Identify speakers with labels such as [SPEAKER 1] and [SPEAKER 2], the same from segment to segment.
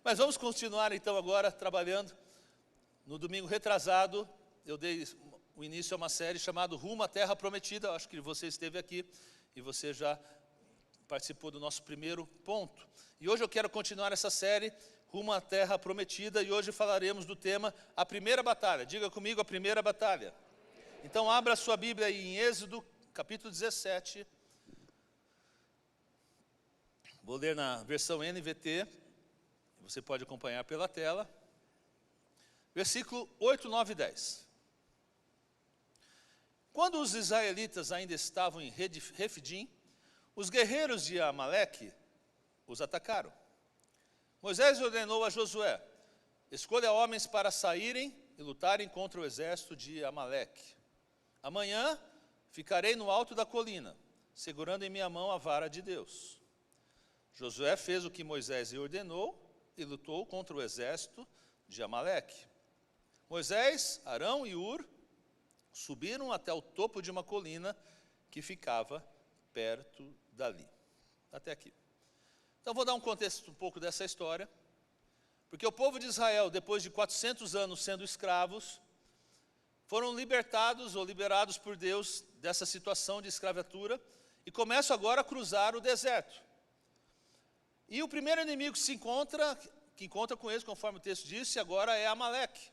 [SPEAKER 1] Mas vamos continuar então agora trabalhando. No domingo retrasado, eu dei o início a uma série chamada Rumo à Terra Prometida. Acho que você esteve aqui e você já participou do nosso primeiro ponto. E hoje eu quero continuar essa série, Rumo à Terra Prometida, e hoje falaremos do tema A Primeira Batalha. Diga comigo, a primeira batalha. Então abra a sua Bíblia aí em Êxodo, capítulo 17. Vou ler na versão NVT, você pode acompanhar pela tela. Versículo 8, 9 e 10. Quando os israelitas ainda estavam em Refidim, os guerreiros de Amaleque os atacaram. Moisés ordenou a Josué: escolha homens para saírem e lutarem contra o exército de Amaleque. Amanhã ficarei no alto da colina, segurando em minha mão a vara de Deus. Josué fez o que Moisés lhe ordenou e lutou contra o exército de Amaleque. Moisés, Arão e Hur subiram até o topo de uma colina que ficava perto dali. Até aqui. Então vou dar um contexto um pouco dessa história, porque o povo de Israel, depois de 400 anos sendo escravos, foram libertados ou liberados por Deus dessa situação de escravatura e começam agora a cruzar o deserto. E o primeiro inimigo que encontra com eles, conforme o texto disse, agora é Amaleque.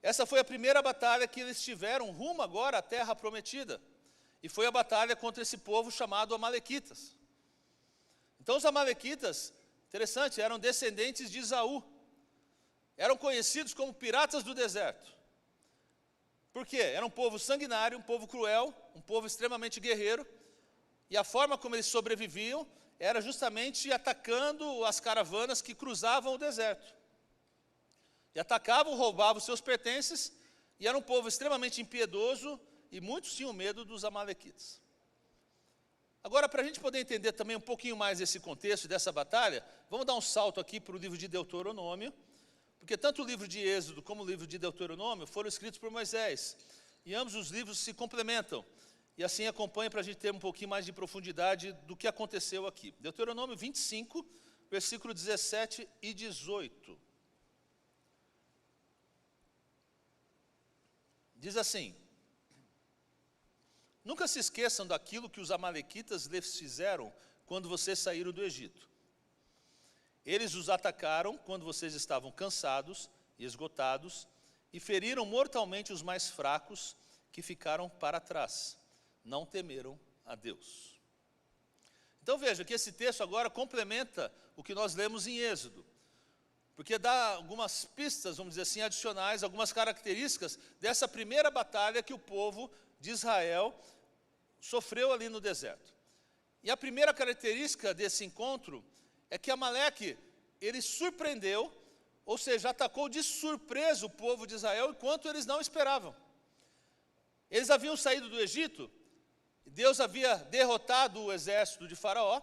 [SPEAKER 1] Essa foi a primeira batalha que eles tiveram rumo agora à terra prometida. E foi a batalha contra esse povo chamado Amalequitas. Então os Amalequitas, interessante, eram descendentes de Esaú. Eram conhecidos como piratas do deserto. Por quê? Era um povo sanguinário, um povo cruel, um povo extremamente guerreiro. E a forma como eles sobreviviam era justamente atacando as caravanas que cruzavam o deserto. E atacavam, roubavam seus pertences, e era um povo extremamente impiedoso, e muitos tinham medo dos amalequitas. Agora, para a gente poder entender também um pouquinho mais esse contexto, dessa batalha, vamos dar um salto aqui para o livro de Deuteronômio, porque tanto o livro de Êxodo como o livro de Deuteronômio foram escritos por Moisés, e ambos os livros se complementam, e assim acompanha para a gente ter um pouquinho mais de profundidade do que aconteceu aqui. Deuteronômio 25, versículo 17 e 18. Diz assim: nunca se esqueçam daquilo que os amalequitas lhes fizeram quando vocês saíram do Egito. Eles os atacaram quando vocês estavam cansados e esgotados e feriram mortalmente os mais fracos que ficaram para trás. Não temeram a Deus. Então veja que esse texto agora complementa o que nós lemos em Êxodo. Porque dá algumas pistas, vamos dizer assim, adicionais, algumas características dessa primeira batalha que o povo de Israel sofreu ali no deserto. E a primeira característica desse encontro é que Amaleque, ele surpreendeu, ou seja, atacou de surpresa o povo de Israel, enquanto eles não esperavam. Eles haviam saído do Egito, Deus havia derrotado o exército de Faraó,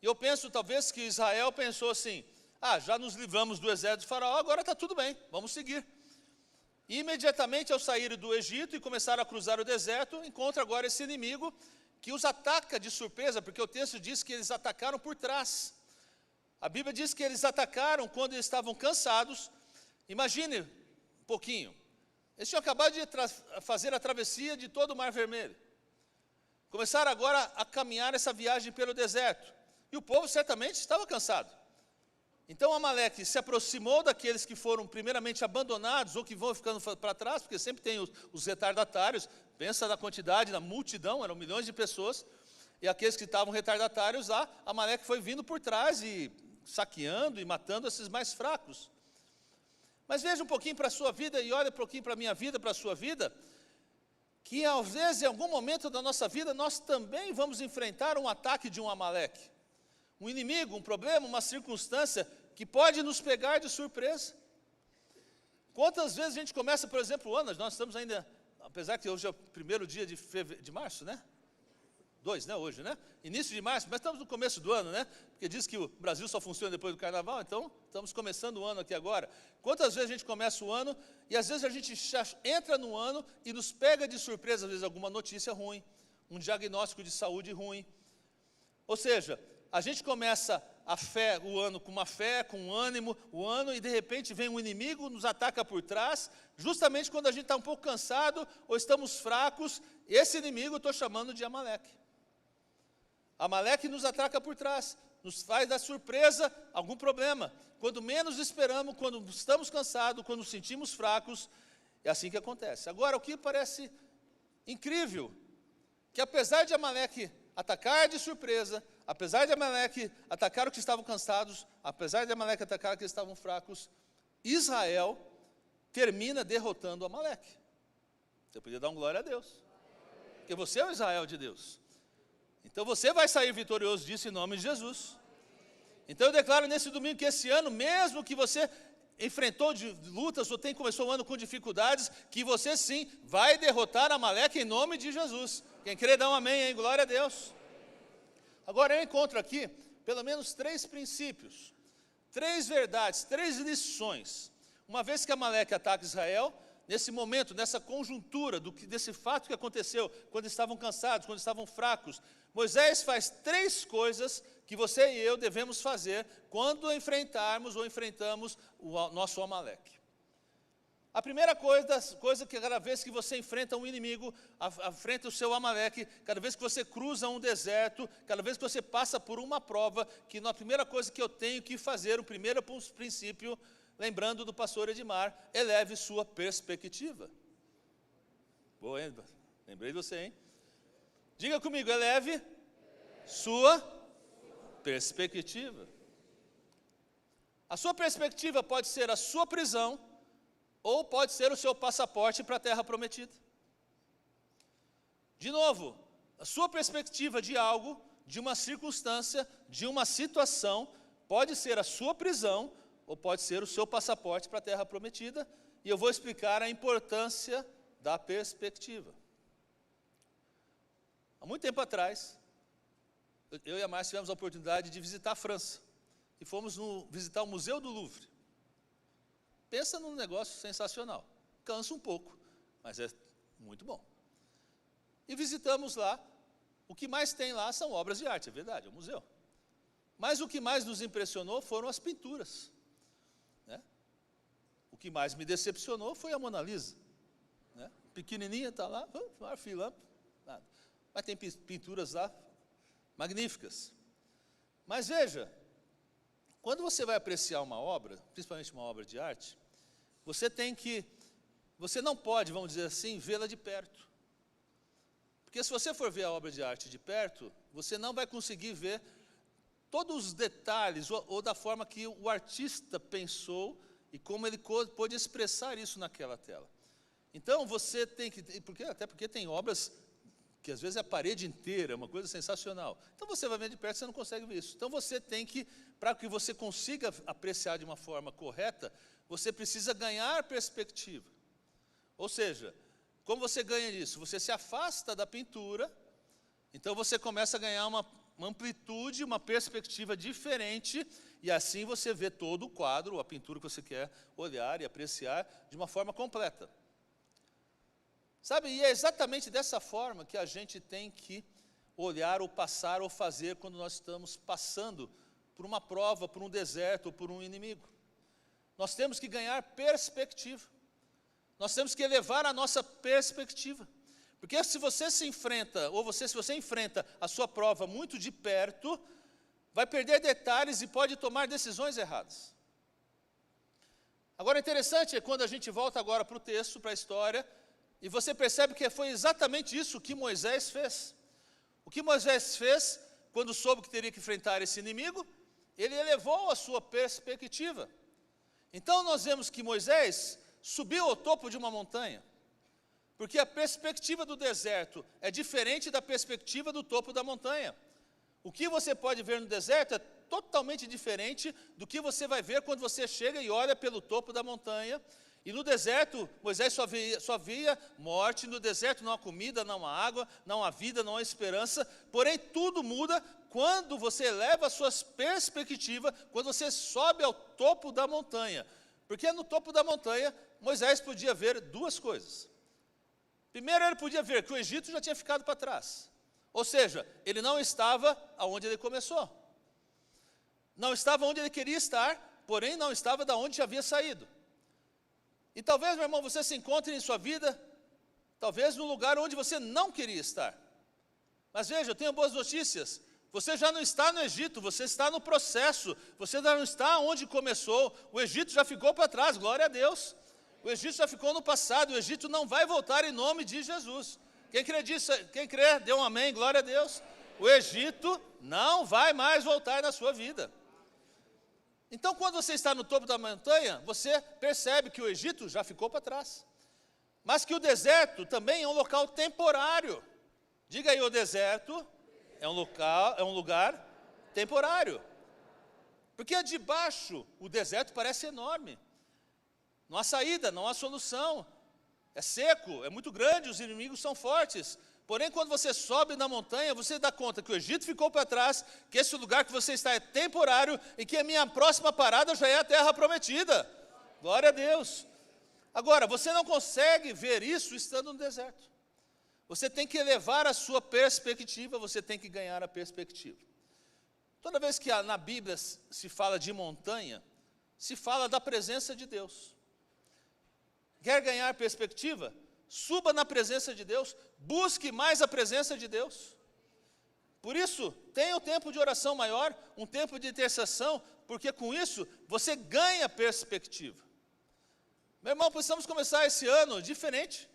[SPEAKER 1] e eu penso talvez que Israel pensou assim: já nos livramos do exército de Faraó, agora está tudo bem, vamos seguir. E imediatamente ao saírem do Egito e começaram a cruzar o deserto, encontra agora esse inimigo que os ataca de surpresa, porque o texto diz que eles atacaram por trás. A Bíblia diz que eles atacaram quando eles estavam cansados. Imagine um pouquinho, eles tinham acabado de fazer a travessia de todo o Mar Vermelho. Começaram agora a caminhar essa viagem pelo deserto, e o povo certamente estava cansado. Então Amaleque se aproximou daqueles que foram primeiramente abandonados ou que vão ficando para trás, porque sempre tem os retardatários. Pensa na quantidade, na multidão, eram milhões de pessoas, e aqueles que estavam retardatários lá, Amaleque foi vindo por trás e saqueando e matando esses mais fracos. Mas veja um pouquinho para a sua vida e olha um pouquinho para a minha vida, para a sua vida, que às vezes em algum momento da nossa vida nós também vamos enfrentar um ataque de um Amaleque. Um inimigo, um problema, uma circunstância que pode nos pegar de surpresa. Quantas vezes a gente começa, por exemplo, o ano, nós estamos ainda, apesar que hoje é o primeiro dia de março, né? 2, né, hoje, né? Início de março, mas estamos no começo do ano, né? Porque diz que o Brasil só funciona depois do carnaval, então estamos começando o ano aqui agora. Quantas vezes a gente começa o ano e às vezes a gente entra no ano e nos pega de surpresa, às vezes alguma notícia ruim, um diagnóstico de saúde ruim. Ou seja, a gente começa a fé, o ano com uma fé, com um ânimo, o ano, e de repente vem um inimigo, nos ataca por trás, justamente quando a gente está um pouco cansado, ou estamos fracos, esse inimigo eu estou chamando de Amaleque. Amaleque nos ataca por trás, nos faz dar surpresa, algum problema. Quando menos esperamos, quando estamos cansados, quando nos sentimos fracos, é assim que acontece. Agora, o que parece incrível, que apesar de Amaleque atacar de surpresa, apesar de Amaleque atacar os que estavam cansados, apesar de Amaleque atacar os que estavam fracos, Israel termina derrotando Amaleque. Você podia dar um glória a Deus, porque você é o Israel de Deus. Então você vai sair vitorioso disso em nome de Jesus. Então eu declaro nesse domingo que esse ano, mesmo que você enfrentou de lutas ou começou o ano com dificuldades, que você sim vai derrotar Amaleque em nome de Jesus. Quem crê dá um amém, hein? Glória a Deus. Agora eu encontro aqui pelo menos 3 princípios, 3 verdades, 3 lições. Uma vez que Amaleque ataca Israel, nesse momento, nessa conjuntura desse fato que aconteceu, quando estavam cansados, quando estavam fracos, Moisés faz 3 coisas que você e eu devemos fazer quando enfrentarmos ou enfrentamos o nosso Amaleque. A primeira coisa que cada vez que você enfrenta um inimigo, enfrenta o seu Amaleque, cada vez que você cruza um deserto, cada vez que você passa por uma prova, que a primeira coisa que eu tenho que fazer, o primeiro princípio, lembrando do pastor Edmar, eleve sua perspectiva. Boa, hein? Lembrei de você, hein? Diga comigo, eleve sua perspectiva. A sua perspectiva pode ser a sua prisão, ou pode ser o seu passaporte para a terra prometida. De novo, a sua perspectiva de algo, de uma circunstância, de uma situação, pode ser a sua prisão, ou pode ser o seu passaporte para a terra prometida, e eu vou explicar a importância da perspectiva. Há muito tempo atrás, eu e a Márcia tivemos a oportunidade de visitar a França, e fomos visitar o Museu do Louvre. Pensa num negócio sensacional, cansa um pouco, mas é muito bom. E visitamos lá, o que mais tem lá são obras de arte, é verdade, é um museu. Mas o que mais nos impressionou foram as pinturas. O que mais me decepcionou foi a Mona Lisa. Pequenininha, está lá, marfilão, nada. Mas tem pinturas lá magníficas. Mas veja, quando você vai apreciar uma obra, principalmente uma obra de arte, você não pode, vamos dizer assim, vê-la de perto. Porque se você for ver a obra de arte de perto, você não vai conseguir ver todos os detalhes, ou da forma que o artista pensou, e como ele pôde expressar isso naquela tela. Então você tem que, até porque tem obras que às vezes é a parede inteira, é uma coisa sensacional. Então você vai ver de perto, você não consegue ver isso. Então você tem que, para que você consiga apreciar de uma forma correta, você precisa ganhar perspectiva. Ou seja, como você ganha isso? Você se afasta da pintura, então você começa a ganhar uma amplitude, uma perspectiva diferente, e assim você vê todo o quadro, a pintura que você quer olhar e apreciar de uma forma completa. Sabe, e é exatamente dessa forma que a gente tem que olhar ou passar ou fazer quando nós estamos passando por uma prova, por um deserto ou por um inimigo. Nós temos que ganhar perspectiva. Nós temos que elevar a nossa perspectiva. Porque se você se enfrenta, se você enfrenta a sua prova muito de perto, vai perder detalhes e pode tomar decisões erradas. Agora, interessante é quando a gente volta agora para o texto, para a história, e você percebe que foi exatamente isso que Moisés fez. O que Moisés fez, quando soube que teria que enfrentar esse inimigo, ele elevou a sua perspectiva. Então nós vemos que Moisés subiu ao topo de uma montanha, porque a perspectiva do deserto é diferente da perspectiva do topo da montanha. O que você pode ver no deserto é totalmente diferente do que você vai ver quando você chega e olha pelo topo da montanha. E no deserto, Moisés só via morte, no deserto não há comida, não há água, não há vida, não há esperança. Porém, tudo muda quando você eleva as suas perspectivas, quando você sobe ao topo da montanha. Porque no topo da montanha, Moisés podia ver 2 coisas. Primeiro, ele podia ver que o Egito já tinha ficado para trás. Ou seja, ele não estava aonde ele começou. não estava onde ele queria estar, porém não estava da onde havia saído. E talvez, meu irmão, você se encontre em sua vida, talvez no lugar onde você não queria estar. Mas veja, eu tenho boas notícias. Você já não está no Egito, você está no processo. Você já não está onde começou. O Egito já ficou para trás, glória a Deus. O Egito já ficou no passado, o Egito não vai voltar em nome de Jesus. Quem crê disso, quem crê, dê um amém, glória a Deus. O Egito não vai mais voltar na sua vida. Então, quando você está no topo da montanha, você percebe que o Egito já ficou para trás. Mas que o deserto também é um local temporário. Diga aí, o deserto é um lugar temporário. Porque debaixo, o deserto parece enorme. Não há saída, não há solução. É seco, é muito grande, os inimigos são fortes. Porém, quando você sobe na montanha, você dá conta que o Egito ficou para trás, que esse lugar que você está é temporário e que a minha próxima parada já é a terra prometida. Glória a Deus. Agora, você não consegue ver isso estando no deserto. Você tem que elevar a sua perspectiva, você tem que ganhar a perspectiva. Toda vez que na Bíblia se fala de montanha, se fala da presença de Deus. Quer ganhar perspectiva? Suba na presença de Deus, busque mais a presença de Deus. Por isso, tenha um tempo de oração maior, um tempo de intercessão, porque com isso você ganha perspectiva. Meu irmão, precisamos começar esse ano diferente.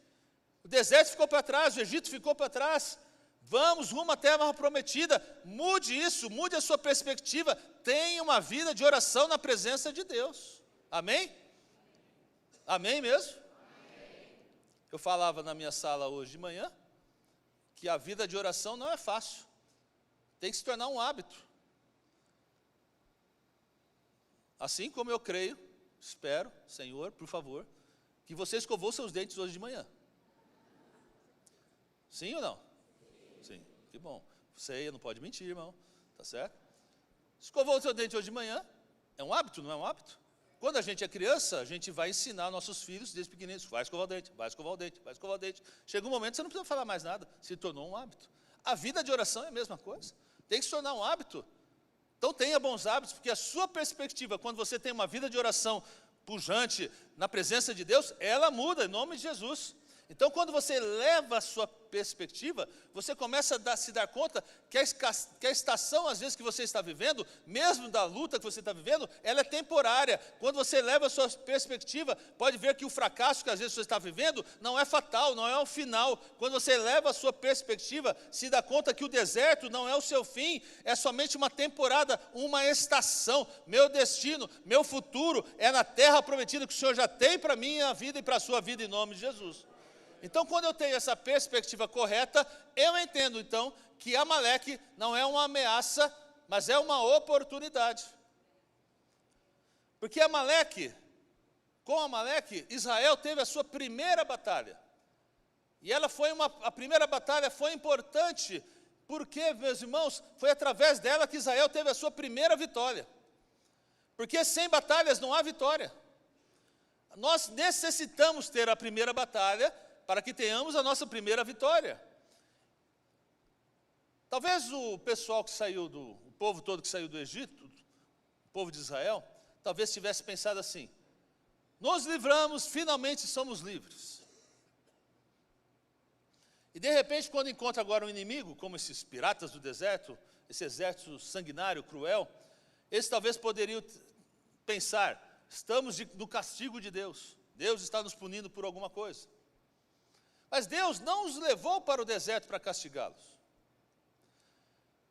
[SPEAKER 1] O deserto ficou para trás, o Egito ficou para trás. Vamos rumo à terra prometida. Mude isso, mude a sua perspectiva. Tenha uma vida de oração na presença de Deus. Amém? Amém mesmo? Eu falava na minha sala hoje de manhã que a vida de oração não é fácil. Tem que se tornar um hábito. Assim como eu creio, espero, Senhor, por favor, que você escovou seus dentes hoje de manhã. Sim ou não? Sim, que bom. Você não pode mentir, irmão. Tá certo? Escovou o seu dente hoje de manhã. É um hábito, não é um hábito? Quando a gente é criança, a gente vai ensinar nossos filhos desde pequeninos, vai escovar o dente, vai escovar o dente, vai escovar o dente. Chega um momento que você não precisa falar mais nada, se tornou um hábito. A vida de oração é a mesma coisa, tem que se tornar um hábito. Então tenha bons hábitos, porque a sua perspectiva, quando você tem uma vida de oração pujante na presença de Deus, ela muda em nome de Jesus. Então, quando você leva a sua perspectiva, você começa a se dar conta que a estação, às vezes, que você está vivendo, mesmo da luta que você está vivendo, ela é temporária. Quando você leva a sua perspectiva, pode ver que o fracasso que às vezes você está vivendo não é fatal, não é o final. Quando você leva a sua perspectiva, se dá conta que o deserto não é o seu fim, é somente uma temporada, uma estação. Meu destino, meu futuro é na terra prometida que o Senhor já tem para a minha vida e para a sua vida em nome de Jesus. Então, quando eu tenho essa perspectiva correta, eu entendo, então, que Amaleque não é uma ameaça, mas é uma oportunidade. Porque com Amaleque, Israel teve a sua primeira batalha. E a primeira batalha foi importante, porque, meus irmãos, foi através dela que Israel teve a sua primeira vitória. Porque sem batalhas não há vitória. Nós necessitamos ter a primeira batalha, para que tenhamos a nossa primeira vitória. Talvez o pessoal o povo todo que saiu do Egito, o povo de Israel, talvez tivesse pensado assim: nos livramos, finalmente somos livres. E de repente, quando encontra agora um inimigo, como esses piratas do deserto, esse exército sanguinário, cruel, eles talvez poderiam pensar: estamos no castigo de Deus, Deus está nos punindo por alguma coisa. Mas Deus não os levou para o deserto para castigá-los.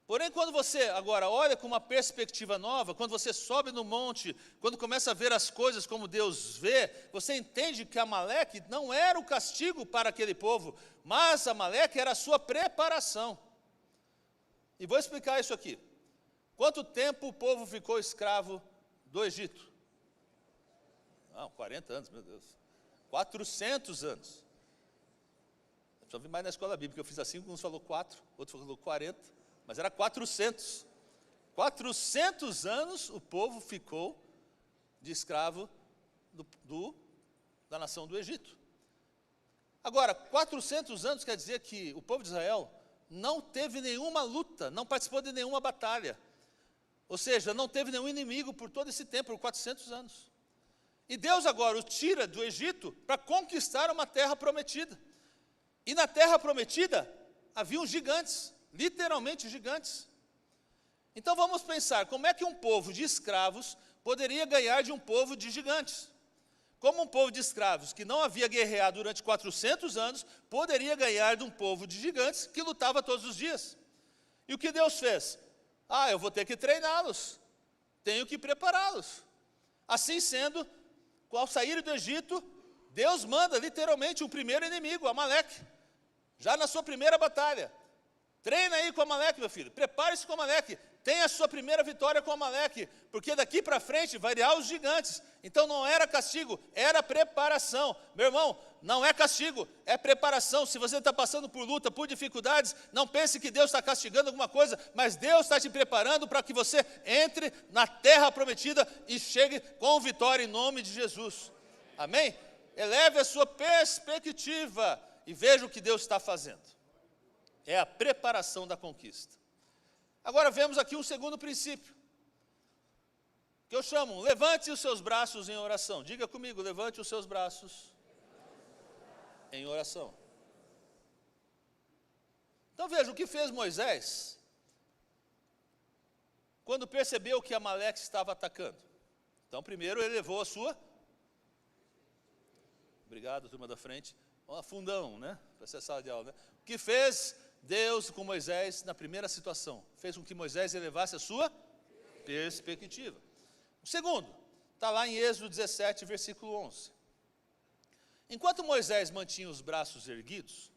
[SPEAKER 1] Porém, quando você agora olha com uma perspectiva nova, quando você sobe no monte, quando começa a ver as coisas como Deus vê, você entende que Amaleque não era o castigo para aquele povo, mas Amaleque era a sua preparação. E vou explicar isso aqui. Quanto tempo o povo ficou escravo do Egito? 40 anos, meu Deus. 400 anos. Só vi mais na escola bíblica, eu fiz assim, uns falou 4, outro falou 40, mas era 400. 400 anos o povo ficou de escravo da nação do Egito. Agora, 400 anos quer dizer que o povo de Israel não teve nenhuma luta, não participou de nenhuma batalha. Ou seja, não teve nenhum inimigo por todo esse tempo, por 400 anos. E Deus agora o tira do Egito para conquistar uma terra prometida. E na terra prometida haviam gigantes, literalmente gigantes. Então vamos pensar, como é que um povo de escravos poderia ganhar de um povo de gigantes? Como um povo de escravos que não havia guerreado durante 400 anos, poderia ganhar de um povo de gigantes que lutava todos os dias? E o que Deus fez? Eu vou ter que treiná-los, tenho que prepará-los. Assim sendo, ao sair do Egito, Deus manda literalmente o primeiro inimigo, Amaleque, já na sua primeira batalha. Treina aí com Amaleque, meu filho, prepare-se com Amaleque, tenha a sua primeira vitória com Amaleque, porque daqui para frente vai criar os gigantes. Então não era castigo, era preparação. Meu irmão, não é castigo, é preparação. Se você está passando por luta, por dificuldades, não pense que Deus está castigando alguma coisa, mas Deus está te preparando para que você entre na terra prometida e chegue com vitória em nome de Jesus. Amém? Eleve a sua perspectiva e veja o que Deus está fazendo. É a preparação da conquista. Agora vemos aqui um segundo princípio, que eu chamo, levante os seus braços em oração. Diga comigo, levante os seus braços em oração. Então veja, o que fez Moisés, quando percebeu que Amaleque estava atacando? Então primeiro ele levou a sua, obrigado turma da frente, fundão, né, para ser sala de aula, né? O que fez Deus com Moisés na primeira situação? Fez com que Moisés elevasse a sua perspectiva. O segundo, está lá em Êxodo 17, versículo 11. Enquanto Moisés mantinha os braços erguidos,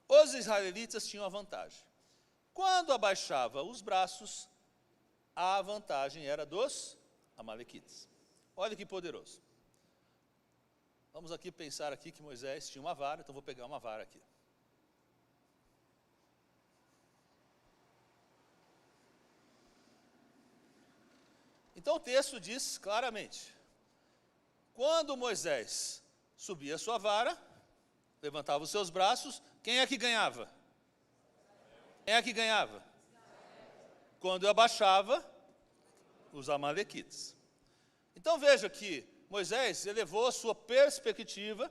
[SPEAKER 1] os israelitas tinham a vantagem. Quando abaixava os braços, a vantagem era dos amalequitas. Olha que poderoso. Vamos aqui pensar aqui que Moisés tinha uma vara, então vou pegar uma vara aqui. Então o texto diz claramente, quando Moisés subia a sua vara, levantava os seus braços, quem é que ganhava? Quem é que ganhava? Quando abaixava, os amalequitas. Então veja que Moisés elevou a sua perspectiva,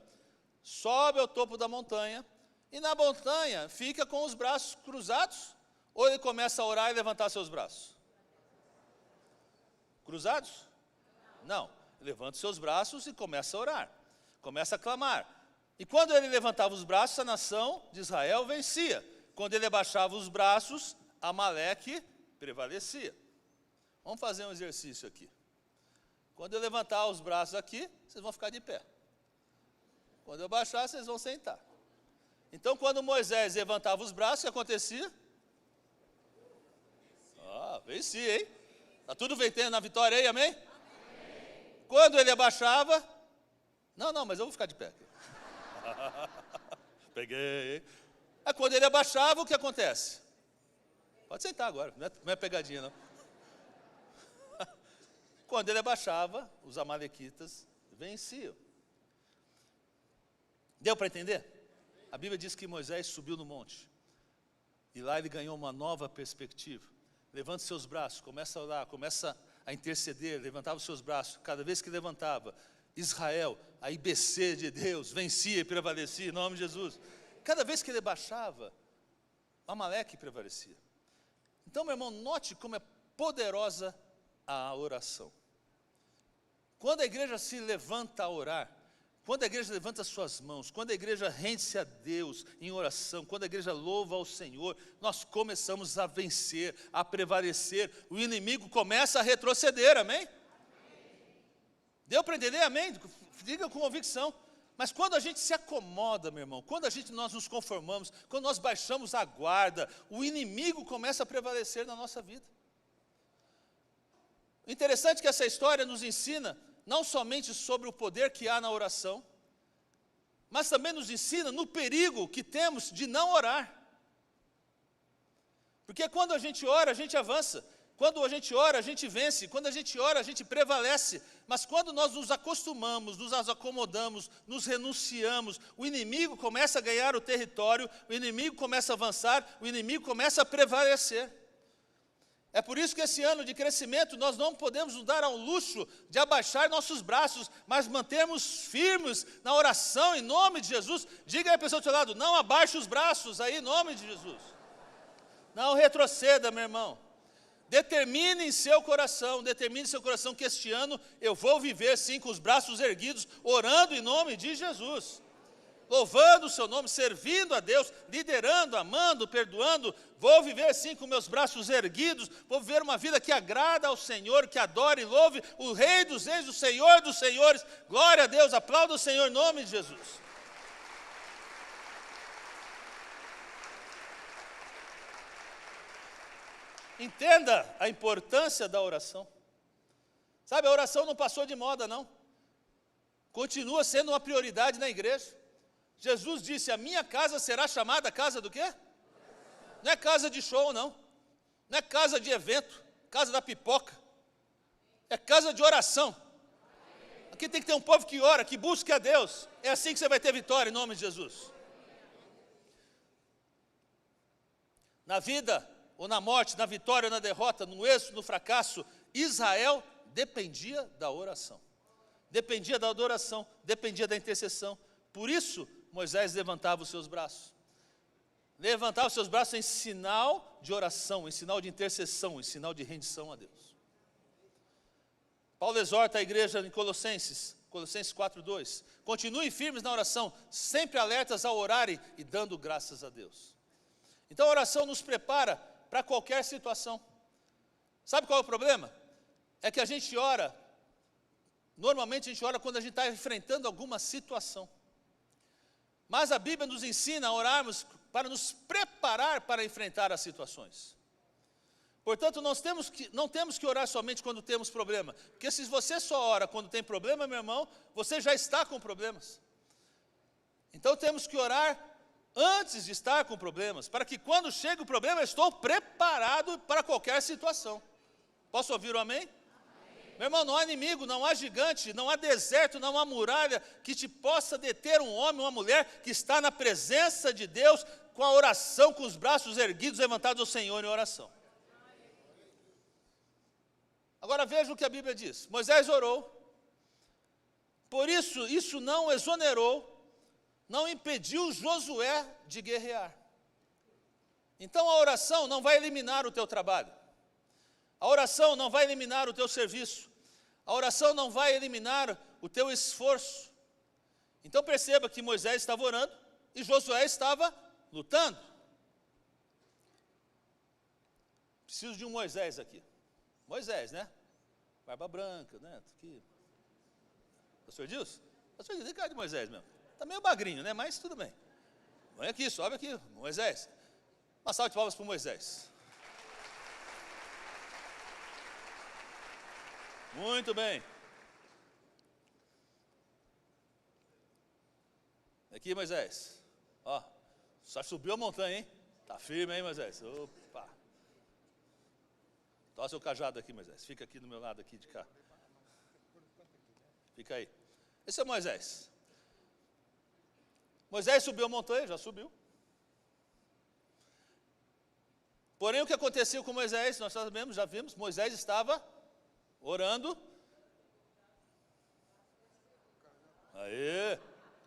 [SPEAKER 1] sobe ao topo da montanha, e na montanha fica com os braços cruzados, ou ele começa a orar e levantar seus braços? Cruzados? Não, levanta os seus braços e começa a orar, começa a clamar. E quando ele levantava os braços, a nação de Israel vencia. Quando ele abaixava os braços, Amaleque prevalecia. Vamos fazer um exercício aqui. Quando eu levantar os braços aqui, vocês vão ficar de pé. Quando eu baixar, vocês vão sentar. Então, quando Moisés levantava os braços, o que acontecia? Vencia, hein? Está tudo vencendo na vitória aí, amém? Amém? Quando ele abaixava, não, mas eu vou ficar de pé. Peguei, hein? Quando ele abaixava, o que acontece? Pode sentar agora, não é pegadinha não. Quando ele abaixava, os amalequitas venciam. Deu para entender? A Bíblia diz que Moisés subiu no monte, e lá ele ganhou uma nova perspectiva. Levanta seus braços, começa a orar, começa a interceder, levantava os seus braços. Cada vez que levantava, Israel, a IBC de Deus, vencia e prevalecia em nome de Jesus. Cada vez que ele baixava, Amaleque prevalecia. Então, meu irmão, note como é poderosa a oração. Quando a igreja se levanta a orar, quando a igreja levanta suas mãos, quando a igreja rende-se a Deus em oração, quando a igreja louva ao Senhor, nós começamos a vencer, a prevalecer, o inimigo começa a retroceder, amém? Deu para entender, amém? Diga com convicção. Mas quando a gente se acomoda, meu irmão, quando nós nos conformamos, quando nós baixamos a guarda, o inimigo começa a prevalecer na nossa vida. O interessante é que essa história nos ensina não somente sobre o poder que há na oração, mas também nos ensina no perigo que temos de não orar. Porque quando a gente ora, a gente avança. Quando a gente ora, a gente vence. Quando a gente ora, a gente prevalece. Mas quando nós nos acostumamos, nos acomodamos, nos renunciamos, o inimigo começa a ganhar o território, o inimigo começa a avançar, o inimigo começa a prevalecer. É por isso que esse ano de crescimento nós não podemos nos dar ao luxo de abaixar nossos braços, mas mantermos firmes na oração em nome de Jesus. Diga aí a pessoa do seu lado, não abaixe os braços aí em nome de Jesus. Não retroceda, meu irmão. Determine em seu coração que este ano eu vou viver sim com os braços erguidos, orando em nome de Jesus. Louvando o seu nome, servindo a Deus, liderando, amando, perdoando. Vou viver sim com meus braços erguidos, vou viver uma vida que agrada ao Senhor, que adore e louve o Rei dos Reis, o Senhor dos Senhores. Glória a Deus, aplauda o Senhor em nome de Jesus. Entenda a importância da oração. Sabe, a oração não passou de moda, não. Continua sendo uma prioridade na igreja. Jesus disse, a minha casa será chamada casa do quê? Não é casa de show, não. Não é casa de evento, casa da pipoca. É casa de oração. Aqui tem que ter um povo que ora, que busque a Deus. É assim que você vai ter vitória em nome de Jesus. Na vida ou na morte, na vitória ou na derrota, no êxito, no fracasso, Israel dependia da oração. Dependia da adoração, dependia da intercessão. Por isso, Moisés levantava os seus braços. Levantava os seus braços em sinal de oração, em sinal de intercessão, em sinal de rendição a Deus. Paulo exorta a igreja em Colossenses 4:2. Continuem firmes na oração, sempre alertas ao orarem e dando graças a Deus. Então a oração nos prepara para qualquer situação. Sabe qual é o problema? É que a gente ora, normalmente a gente ora quando a gente está enfrentando alguma situação. Mas a Bíblia nos ensina a orarmos para nos preparar para enfrentar as situações. Portanto, não temos que orar somente quando temos problema. Porque se você só ora quando tem problema, meu irmão, você já está com problemas. Então temos que orar antes de estar com problemas, para que quando chega o problema, eu estou preparado para qualquer situação. Posso ouvir um amém? Meu irmão, não há inimigo, não há gigante, não há deserto, não há muralha que te possa deter um homem ou uma mulher que está na presença de Deus, com a oração, com os braços erguidos, levantados ao Senhor em oração. Agora veja o que a Bíblia diz. Moisés orou, por isso não exonerou, não impediu Josué de guerrear. Então a oração não vai eliminar o teu trabalho. A oração não vai eliminar o teu serviço. A oração não vai eliminar o teu esforço. Então perceba que Moisés estava orando e Josué estava lutando. Preciso de um Moisés aqui. Moisés, né? Barba branca, né? Aqui. Pastor Edilson? Pastor Edilson, tem cara de Moisés mesmo. Está meio magrinho, né? Mas tudo bem. Vem aqui, sobe aqui, Moisés. Uma salva de palmas para o Moisés. Muito bem. Aqui, Moisés. Ó, só subiu a montanha, hein? Tá firme, hein, Moisés? Opa. Toma seu cajado aqui, Moisés. Fica aqui do meu lado, aqui de cá. Fica aí. Esse é Moisés. Moisés subiu a montanha, já subiu. Porém, o que aconteceu com Moisés, nós sabemos, já vimos, Moisés estava orando. Aí,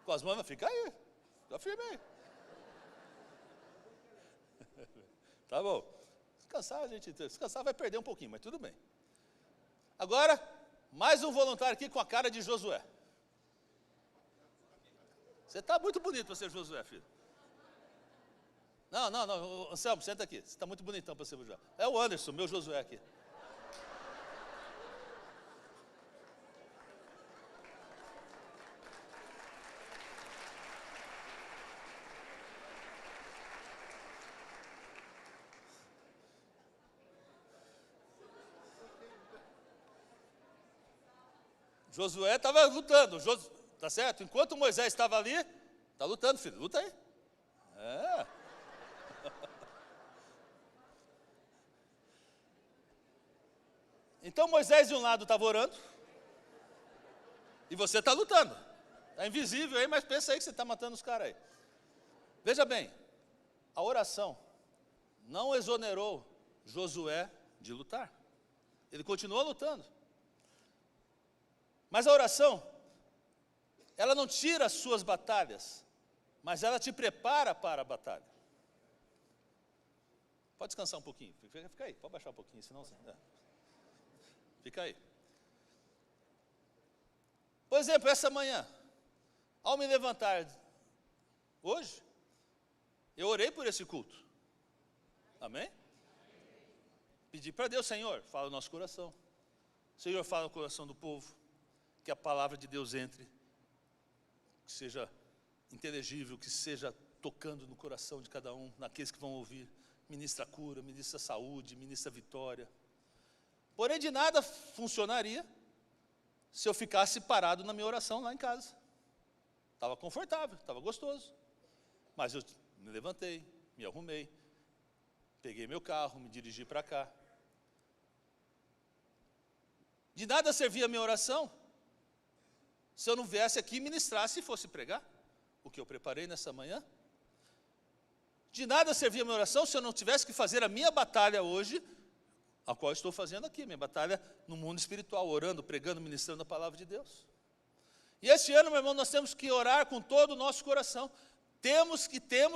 [SPEAKER 1] com as mãos, fica aí, fica firme aí. Tá bom. Se cansar vai perder um pouquinho, mas tudo bem. Agora, mais um voluntário aqui com a cara de Josué. Você está muito bonito para ser Josué, filho. Não, Anselmo, senta aqui. Você está muito bonitão para ser Josué. É o Anderson, meu Josué aqui. Josué estava lutando, tá certo? Enquanto Moisés estava ali, está lutando, filho, luta aí. É. Então Moisés de um lado estava orando, e você está lutando. Está invisível aí, mas pensa aí que você está matando os caras aí. Veja bem, a oração não exonerou Josué de lutar. Ele continua lutando. Mas a oração, ela não tira as suas batalhas, mas ela te prepara para a batalha. Pode descansar um pouquinho, fica aí, pode baixar um pouquinho, senão... Fica aí. Por exemplo, essa manhã, ao me levantar hoje, eu orei por esse culto. Amém? Pedi para Deus, Senhor, fala no nosso coração. Senhor, fala no coração do povo, que a palavra de Deus entre, que seja inteligível, que seja tocando no coração de cada um, naqueles que vão ouvir. Ministra cura, ministra saúde, ministra vitória. Porém, de nada funcionaria se eu ficasse parado na minha oração lá em casa. Estava confortável, estava gostoso. Mas eu me levantei, me arrumei, peguei meu carro, me dirigi para cá. De nada servia a minha oração se eu não viesse aqui ministrasse e fosse pregar o que eu preparei nessa manhã. De nada servia a minha oração se eu não tivesse que fazer a minha batalha hoje, a qual estou fazendo aqui, minha batalha no mundo espiritual, orando, pregando, ministrando a palavra de Deus. E este ano, meu irmão, nós temos que orar com todo o nosso coração. Temos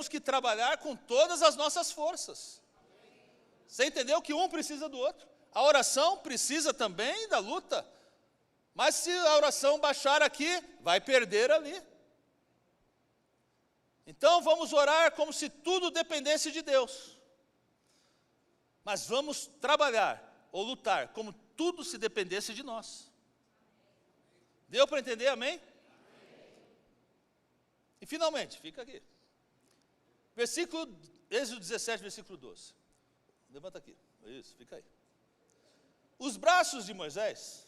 [SPEAKER 1] que trabalhar com todas as nossas forças. Você entendeu que um precisa do outro? A oração precisa também da luta. Mas se a oração baixar aqui, vai perder ali. Então vamos orar como se tudo dependesse de Deus. Mas vamos trabalhar ou lutar como tudo se dependesse de nós. Deu para entender, amém? E finalmente, fica aqui. Êxodo 17, versículo 12. Levanta aqui. Isso, fica aí. Os braços de Moisés.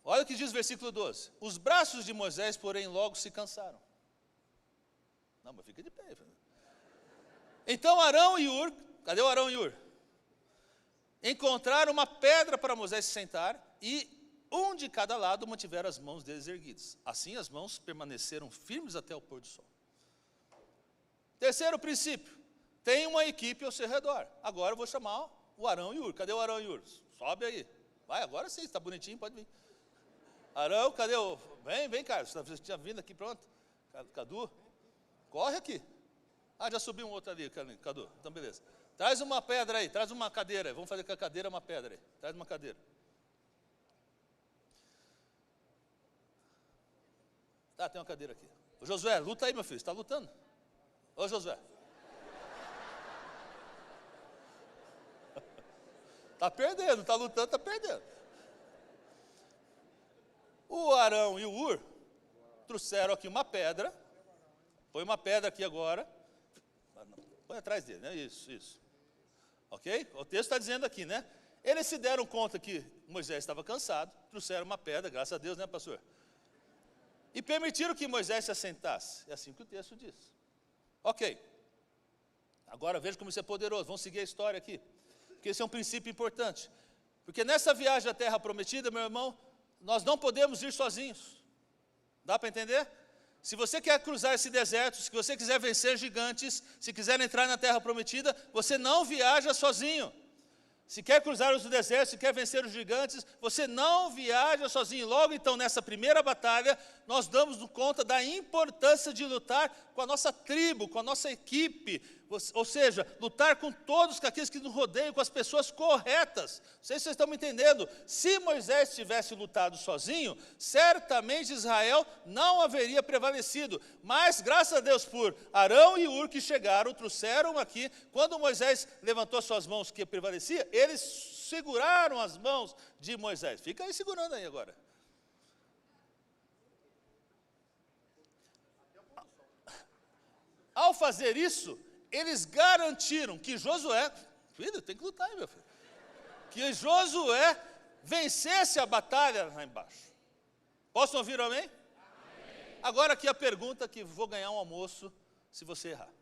[SPEAKER 1] Olha o que diz o versículo 12. Os braços de Moisés, porém, logo se cansaram. Não, mas fica de pé. Então Arão e Hur, cadê o Arão e Hur? Encontraram uma pedra para Moisés se sentar e um de cada lado mantiveram as mãos deles erguidas. Assim as mãos permaneceram firmes até o pôr do sol. Terceiro princípio, tem uma equipe ao seu redor. Agora eu vou chamar o Arão e Hur. Cadê o Arão e Hur? Sobe aí. Vai, agora sim, está bonitinho, pode vir. Arão, cadê o... Vem, Carlos, você tinha vindo aqui, pronto. Cadu, corre aqui. Ah, já subiu um outro ali, Cadu, então beleza. Traz uma pedra aí, traz uma cadeira. Vamos fazer com a cadeira uma pedra aí. Traz uma cadeira. Tá, tem uma cadeira aqui. Ô Josué, luta aí, meu filho, você está lutando? Ô Josué. Está perdendo, está lutando, está perdendo. O Arão e o Hur trouxeram aqui uma pedra. Põe uma pedra aqui agora. Põe atrás dele, né? Isso. Ok? O texto está dizendo aqui, né? Eles se deram conta que Moisés estava cansado, trouxeram uma pedra, graças a Deus, né, pastor? E permitiram que Moisés se assentasse. É assim que o texto diz. Ok. Agora veja como isso é poderoso. Vamos seguir a história aqui. Porque esse é um princípio importante. Porque nessa viagem à terra prometida, meu irmão, nós não podemos ir sozinhos. Dá para entender? Se você quer cruzar esse deserto, se você quiser vencer gigantes, se quiser entrar na terra prometida, você não viaja sozinho. Se quer cruzar os desertos, se quer vencer os gigantes, você não viaja sozinho. Logo então, nessa primeira batalha, nós damos conta da importância de lutar com a nossa tribo, com a nossa equipe. Ou seja, lutar com todos aqueles que nos rodeiam, com as pessoas corretas. Não sei se vocês estão me entendendo. Se Moisés tivesse lutado sozinho, certamente Israel não haveria prevalecido. Mas, graças a Deus por Arão e Hur que chegaram, trouxeram aqui. Quando Moisés levantou suas mãos que prevalecia, eles seguraram as mãos de Moisés. Fica aí segurando aí agora. Ao fazer isso, eles garantiram que Josué, filho, tem que lutar aí, meu filho, que Josué vencesse a batalha lá embaixo. Posso ouvir amém? Amém? Agora aqui a pergunta que vou ganhar um almoço se você errar.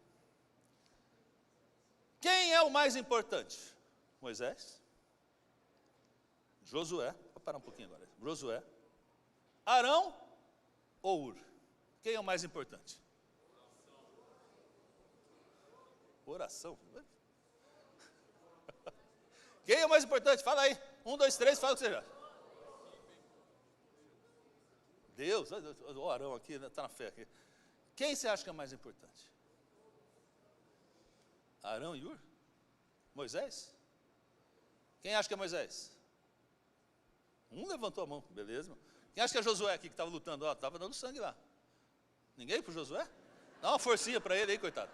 [SPEAKER 1] Quem é o mais importante? Moisés? Josué? Vou parar um pouquinho agora. Josué? Arão ou Hur? Quem é o mais importante? Oração. Quem é o mais importante? Fala aí. 1, 2, 3, fala o que seja. Deus, o Arão aqui, está na fé aqui. Quem você acha que é mais importante? Arão e Ur? Moisés? Quem acha que é Moisés? Um levantou a mão, beleza. Quem acha que é Josué aqui que estava lutando? Estava dando sangue lá. Ninguém para o Josué? Dá uma forcinha para ele aí, coitado.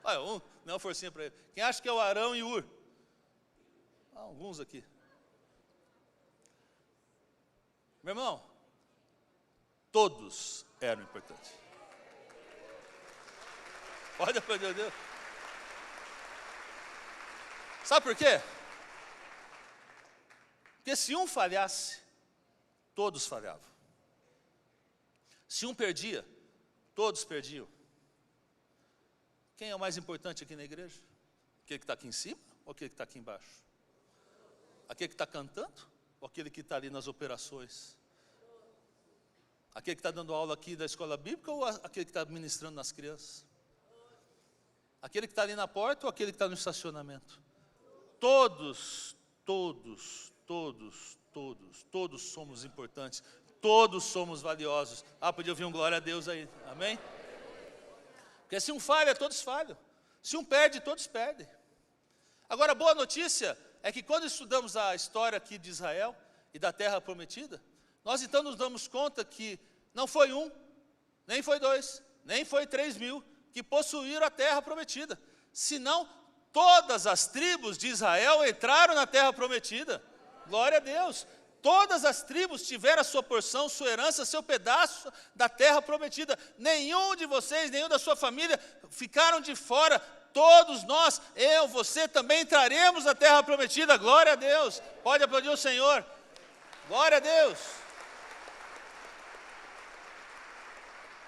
[SPEAKER 1] Olha, dá uma forcinha para ele. Quem acha que é o Arão e Ur? Alguns aqui. Meu irmão, todos eram importantes. Pode aprender, Deus. Sabe por quê? Porque se um falhasse, todos falhavam. Se um perdia, todos perdiam. Quem é o mais importante aqui na igreja? Aquele que está aqui em cima ou aquele que está aqui embaixo? Aquele que está cantando ou aquele que está ali nas operações? Aquele que está dando aula aqui da escola bíblica ou aquele que está ministrando nas crianças? Aquele que está ali na porta ou aquele que está no estacionamento? Todos somos importantes, todos somos valiosos. Podia ouvir um glória a Deus aí, amém? Porque se um falha, todos falham. Se um perde, todos perdem. Agora, a boa notícia é que quando estudamos a história aqui de Israel e da terra prometida, nós então nos damos conta que não foi 1, nem foi 2, nem foi 3.000 que possuíram a terra prometida, senão todas as tribos de Israel entraram na terra prometida. Glória a Deus. Todas as tribos tiveram a sua porção, sua herança, seu pedaço da terra prometida. Nenhum de vocês, nenhum da sua família ficaram de fora. Todos nós, eu, você também entraremos na terra prometida. Glória a Deus. Pode aplaudir o Senhor. Glória a Deus.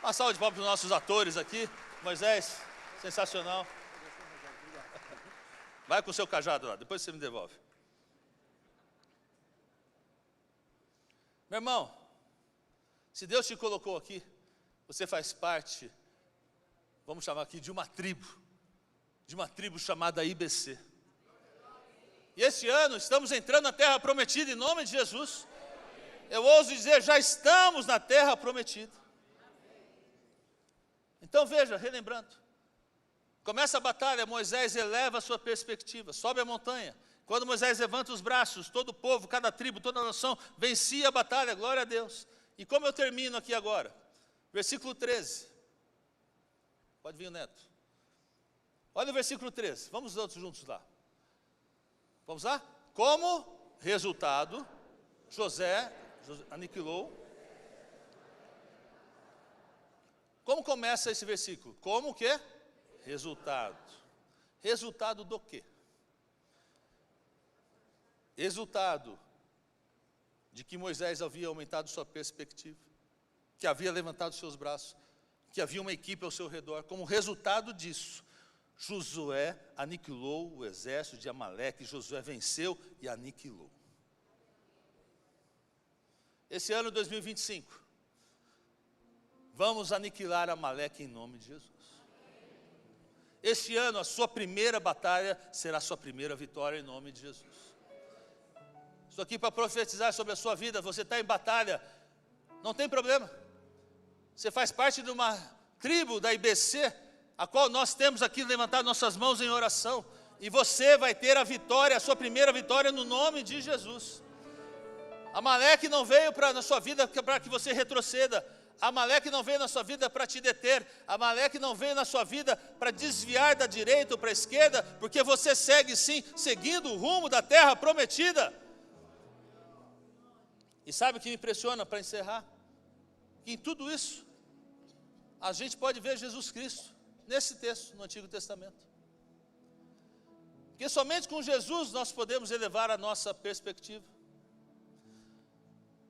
[SPEAKER 1] Uma salva de palmas para os nossos atores aqui. Moisés, sensacional. Vai com o seu cajado lá, depois você me devolve. Meu irmão, se Deus te colocou aqui, você faz parte, vamos chamar aqui de uma tribo chamada IBC. E esse ano estamos entrando na terra prometida em nome de Jesus. Eu ouso dizer, já estamos na terra prometida. Então veja, relembrando, começa a batalha, Moisés eleva a sua perspectiva, sobe a montanha. Quando Moisés levanta os braços, todo o povo, cada tribo, toda a nação, vencia a batalha, glória a Deus. E como eu termino aqui agora? Versículo 13. Pode vir o Neto. Olha o versículo 13, vamos todos juntos lá. Vamos lá? Como resultado, José aniquilou. Como começa esse versículo? Como o quê? Resultado. Resultado do quê? Resultado de que Moisés havia aumentado sua perspectiva, que havia levantado seus braços, que havia uma equipe ao seu redor. Como resultado disso, Josué aniquilou o exército de Amaleque. Josué venceu e aniquilou. Esse ano 2025, vamos aniquilar Amaleque em nome de Jesus. Este ano a sua primeira batalha será a sua primeira vitória em nome de Jesus. Estou aqui para profetizar sobre a sua vida. Você está em batalha, não tem problema. Você faz parte de uma tribo da IBC, a qual nós temos aqui levantado nossas mãos em oração. E você vai ter a vitória, a sua primeira vitória no nome de Jesus. Amaleque não veio na sua vida para que você retroceda. Amaleque não veio na sua vida para te deter. Amaleque não veio na sua vida para desviar da direita ou para a esquerda, porque você segue sim, seguindo o rumo da terra prometida. E sabe o que me impressiona para encerrar? Que em tudo isso, a gente pode ver Jesus Cristo, nesse texto, no Antigo Testamento. Porque somente com Jesus nós podemos elevar a nossa perspectiva.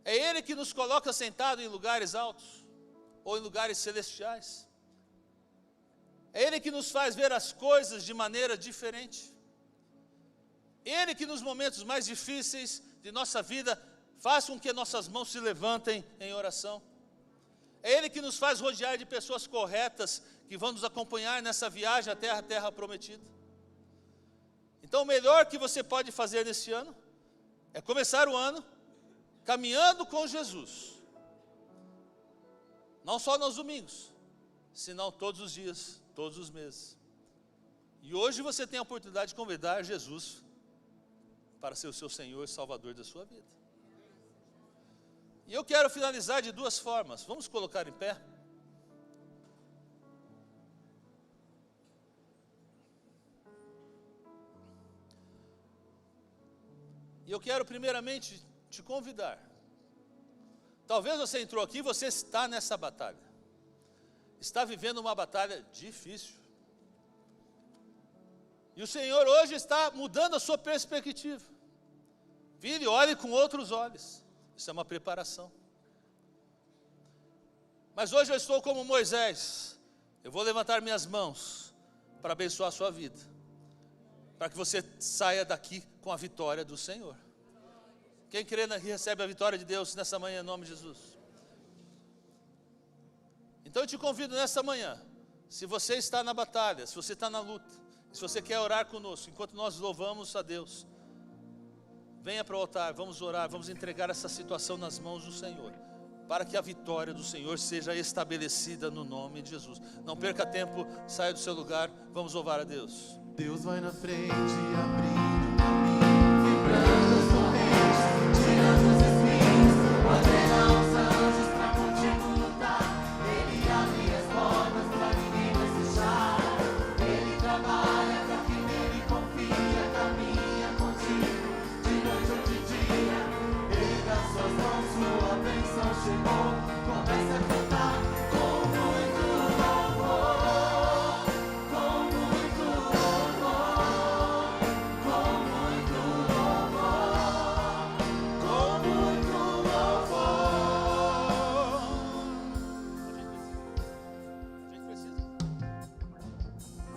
[SPEAKER 1] É Ele que nos coloca sentado em lugares altos, ou em lugares celestiais. É Ele que nos faz ver as coisas de maneira diferente. Ele que nos momentos mais difíceis de nossa vida, faz com que nossas mãos se levantem em oração. É Ele que nos faz rodear de pessoas corretas, que vão nos acompanhar nessa viagem até a terra prometida. Então o melhor que você pode fazer nesse ano é começar o ano caminhando com Jesus. Não só nos domingos, senão todos os dias, todos os meses. E hoje você tem a oportunidade de convidar Jesus para ser o seu Senhor e Salvador da sua vida. E eu quero finalizar de duas formas. Vamos colocar em pé? E eu quero primeiramente te convidar. Talvez você entrou aqui e você está nessa batalha. Está vivendo uma batalha difícil. E o Senhor hoje está mudando a sua perspectiva. Vire e olhe com outros olhos. Isso é uma preparação. Mas hoje eu estou como Moisés. Eu vou levantar minhas mãos para abençoar a sua vida, para que você saia daqui com a vitória do Senhor. Quem crê que recebe a vitória de Deus nessa manhã, em nome de Jesus. Então eu te convido nessa manhã, se você está na batalha, se você está na luta, se você quer orar conosco, enquanto nós louvamos a Deus, venha para o altar, vamos orar, vamos entregar essa situação nas mãos do Senhor, para que a vitória do Senhor seja estabelecida no nome de Jesus. Não perca tempo, saia do seu lugar, vamos louvar a Deus.
[SPEAKER 2] Deus vai na frente, abrindo o caminho, quebrando as correntes, tirando os espinhos, ordena aos anjos pra contigo lutar. Ele abre as portas pra ninguém mais fechar. Ele trabalha pra quem nele confia, caminha contigo, de noite ou de dia. Erga suas mãos, sua bênção chegou. Comece a cantar com muito louvor, com muito louvor, com muito louvor, com muito louvor.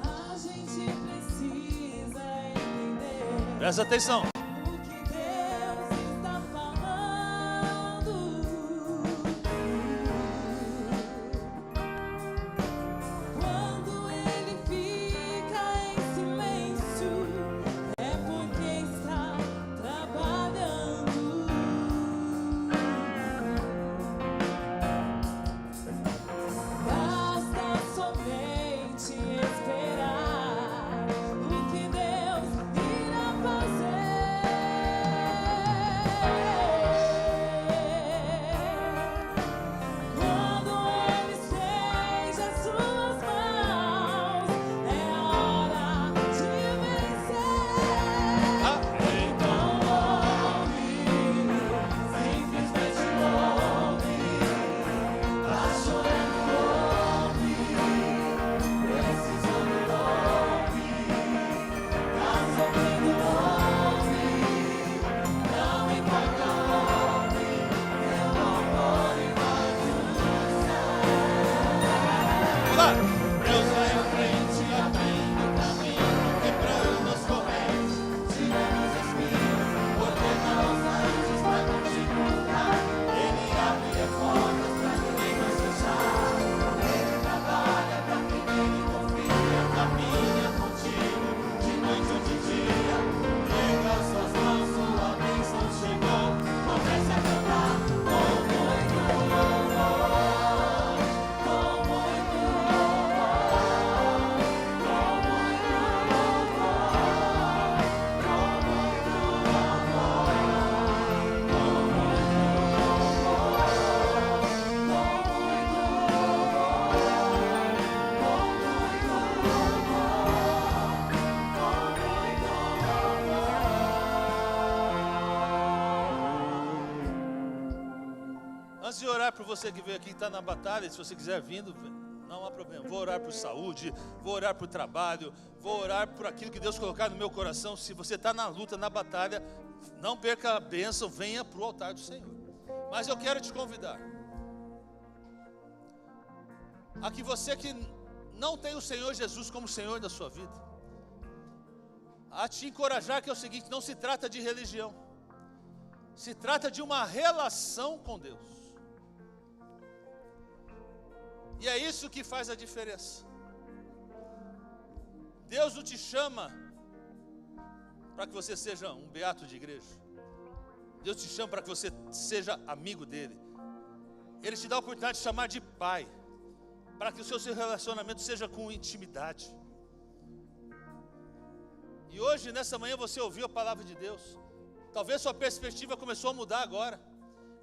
[SPEAKER 3] A gente precisa entender
[SPEAKER 1] Presta atenção.
[SPEAKER 3] o que Deus está falando. Quando Ele fica em silêncio, é porque está trabalhando. Basta somente esperar o que Deus irá fazer. Quando Ele estende as suas mãos, é a hora de vencer. Então louve, simplesmente louve. Tá chorando, ouve, precisando, ouve, tá sofrendo, ouve, não importa, ouve, teu louvor invade o céu.
[SPEAKER 1] Vai.
[SPEAKER 2] Deus vai à frente, abrindo o caminho, quebrando as correntes, tirando os espinhos, ordena aos anjos pra contigo lutar. Ele abre as portas pra ninguém mais fechar. Ele trabalha pra quem nele confia, caminha contigo, de noite ou de dia. Erga suas mãos, sua bênção chegou. Comece a cantar com muito louvor, com muito louvor, com muito louvor, com muito louvor, com
[SPEAKER 1] Antes de orar por você que veio aqui e está na batalha, se você quiser vindo, não há problema. Vou orar por saúde, vou orar por trabalho, vou orar por aquilo que Deus colocar no meu coração. Se você está na luta, na batalha, não perca a bênção, venha para o altar do Senhor. Mas eu quero te convidar a que você que não tem o Senhor Jesus como Senhor da sua vida, a te encorajar que é o seguinte: não se trata de religião, se trata de uma relação com Deus. E é isso que faz a diferença. Deus não te chama para que você seja um beato de igreja. Deus te chama para que você seja amigo dele. Ele te dá a oportunidade de chamar de pai, para que o seu relacionamento seja com intimidade. E hoje, nessa manhã, você ouviu a palavra de Deus. Talvez sua perspectiva começou a mudar agora.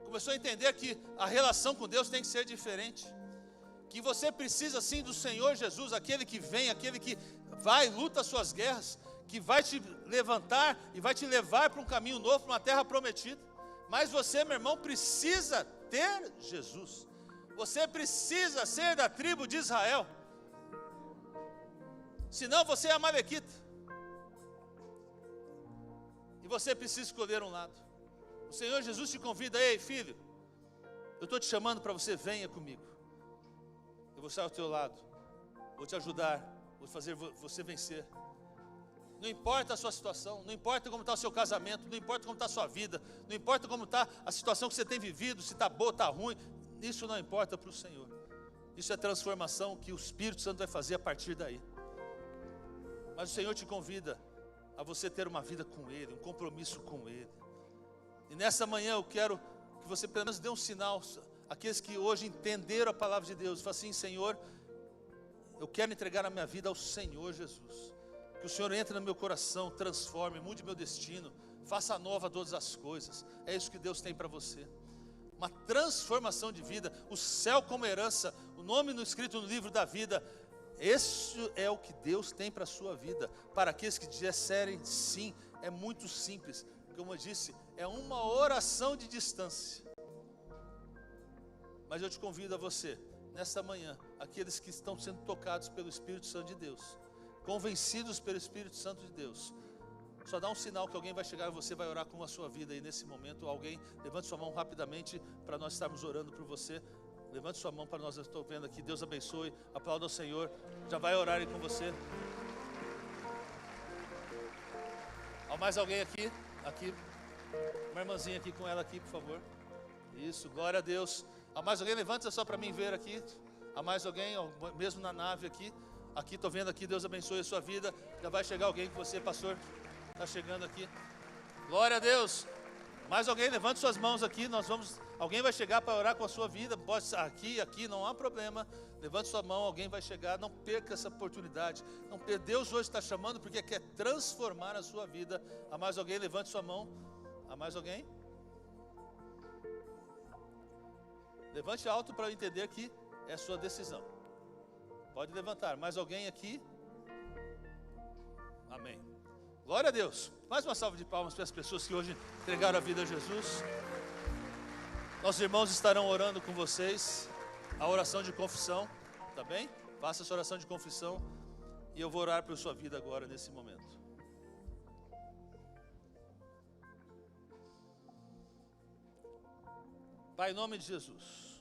[SPEAKER 1] Começou a entender que a relação com Deus tem que ser diferente. Que você precisa sim do Senhor Jesus, aquele que vem, aquele que vai, luta as suas guerras, que vai te levantar e vai te levar para um caminho novo, para uma terra prometida. Mas você, meu irmão, precisa ter Jesus. Você precisa ser da tribo de Israel. Senão você é amalequita. E você precisa escolher um lado. O Senhor Jesus te convida: ei filho, eu estou te chamando para você, venha comigo. Eu vou estar ao teu lado, vou te ajudar, vou fazer você vencer. Não importa a sua situação, não importa como está o seu casamento, não importa como está a sua vida, não importa como está a situação que você tem vivido, se está boa, está ruim, isso não importa para o Senhor. Isso é transformação que o Espírito Santo vai fazer a partir daí. Mas o Senhor te convida a você ter uma vida com Ele, um compromisso com Ele. E nessa manhã eu quero que você pelo menos dê um sinal, aqueles que hoje entenderam a palavra de Deus, fala assim: Senhor, eu quero entregar a minha vida ao Senhor Jesus. Que o Senhor entre no meu coração, transforme, mude meu destino, faça nova todas as coisas. É isso que Deus tem para você. Uma transformação de vida, o céu como herança, o nome escrito no livro da vida. Isso é o que Deus tem para a sua vida. Para aqueles que disserem sim, é muito simples. Como eu disse, é uma oração de distância. Mas eu te convido a você, nesta manhã, aqueles que estão sendo tocados pelo Espírito Santo de Deus, convencidos pelo Espírito Santo de Deus, só dá um sinal que alguém vai chegar e você vai orar com a sua vida aí nesse momento. Alguém, levante sua mão rapidamente para nós estarmos orando por você. Levante sua mão para nós, eu estou vendo aqui. Deus abençoe, aplauda ao Senhor. Já vai orar aí com você. Há mais alguém aqui? Aqui, uma irmãzinha aqui com ela aqui, por favor. Isso, glória a Deus. Há mais alguém? Levanta só para mim ver aqui. Há mais alguém, mesmo na nave aqui. Aqui, estou vendo aqui, Deus abençoe a sua vida. Já vai chegar alguém com você, pastor. Está chegando aqui. Glória a Deus. Mais alguém? Levante suas mãos aqui. Alguém vai chegar para orar com a sua vida. Pode ser aqui, não há problema. Levante sua mão, alguém vai chegar. Não perca essa oportunidade. Não perca. Deus hoje está chamando porque quer transformar a sua vida. Há mais alguém? Levante sua mão. Há mais alguém? Levante alto para eu entender que é a sua decisão. Pode levantar. Mais alguém aqui? Amém. Glória a Deus. Mais uma salva de palmas para as pessoas que hoje entregaram a vida a Jesus. Nossos irmãos estarão orando com vocês a oração de confissão, tá bem? Faça essa oração de confissão e eu vou orar por sua vida agora nesse momento. Pai, em nome de Jesus,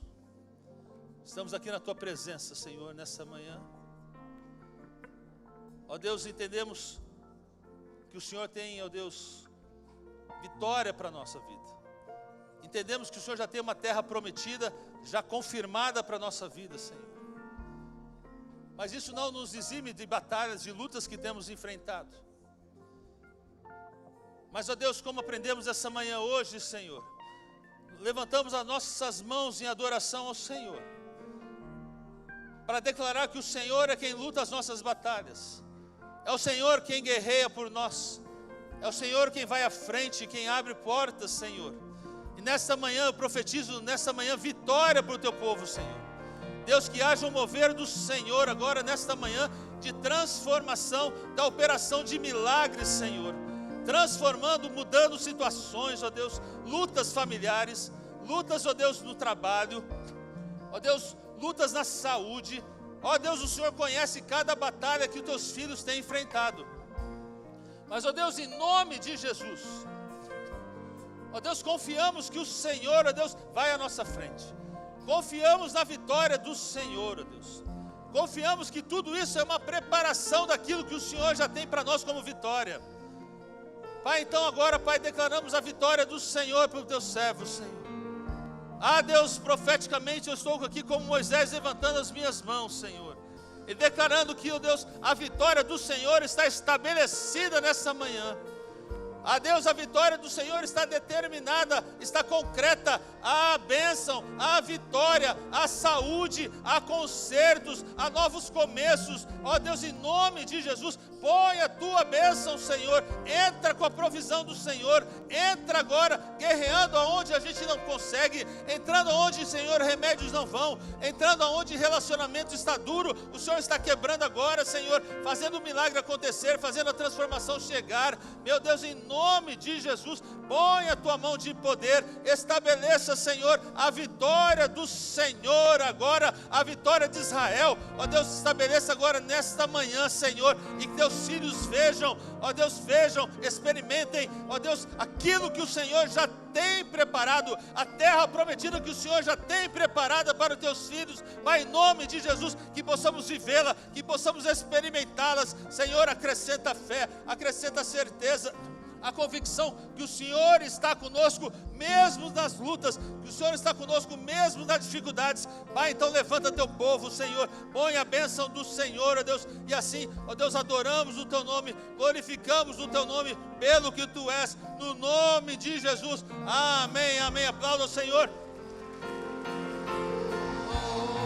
[SPEAKER 1] estamos aqui na Tua presença, Senhor, nessa manhã. Ó Deus, entendemos que o Senhor tem, ó Deus, vitória para a nossa vida. Entendemos que o Senhor já tem uma terra prometida, já confirmada para a nossa vida, Senhor. Mas isso não nos exime de batalhas, de lutas que temos enfrentado. Mas, ó Deus, como aprendemos essa manhã hoje, Senhor, levantamos as nossas mãos em adoração ao Senhor, para declarar que o Senhor é quem luta as nossas batalhas. É o Senhor quem guerreia por nós. É o Senhor quem vai à frente, quem abre portas, Senhor. E nesta manhã, eu profetizo, nesta manhã, vitória para o Teu povo, Senhor. Deus, que haja um mover do Senhor agora, nesta manhã, de transformação, da operação de milagres, Senhor. Transformando, mudando situações, ó Deus, lutas familiares, lutas, ó Deus, no trabalho, ó Deus, lutas na saúde. Ó Deus, o Senhor conhece cada batalha que os Teus filhos têm enfrentado. Mas, ó Deus, em nome de Jesus, ó Deus, confiamos que o Senhor, ó Deus, vai à nossa frente. Confiamos na vitória do Senhor, ó Deus. Confiamos que tudo isso é uma preparação daquilo que o Senhor já tem para nós como vitória. Pai, então agora, Pai, declaramos a vitória do Senhor para o Teu servo, Senhor. Ah, Deus, profeticamente eu estou aqui como Moisés levantando as minhas mãos, Senhor, e declarando que, ó Deus, a vitória do Senhor está estabelecida nessa manhã. A Deus, a vitória do Senhor está determinada, está concreta. Há bênção, há vitória, há saúde, há consertos, há novos começos. Ó Deus, em nome de Jesus, põe a tua bênção, Senhor. Entra com a provisão do Senhor. Entra agora, guerreando aonde a gente não consegue. Entrando aonde, Senhor, remédios não vão. Entrando aonde relacionamento está duro. O Senhor está quebrando agora, Senhor, fazendo o milagre acontecer, fazendo a transformação chegar. Meu Deus, em nome de Jesus, põe a tua mão de poder. Estabeleça, Senhor, a vitória do Senhor agora, a vitória de Israel. Ó Deus, estabeleça agora nesta manhã, Senhor, e que teus filhos vejam, ó Deus, vejam, experimentem, ó Deus, aquilo que o Senhor já tem preparado, a terra prometida que o Senhor já tem preparada para os teus filhos. Pai, em nome de Jesus, que possamos vivê-la, que possamos experimentá-las. Senhor, acrescenta fé, acrescenta certeza, a convicção que o Senhor está conosco mesmo nas lutas, que o Senhor está conosco mesmo nas dificuldades. Pai, então levanta teu povo, Senhor, põe a bênção do Senhor, ó Deus, e assim, ó Deus, adoramos o teu nome, glorificamos o teu nome pelo que tu és, no nome de Jesus. Amém, amém. Aplauda o Senhor.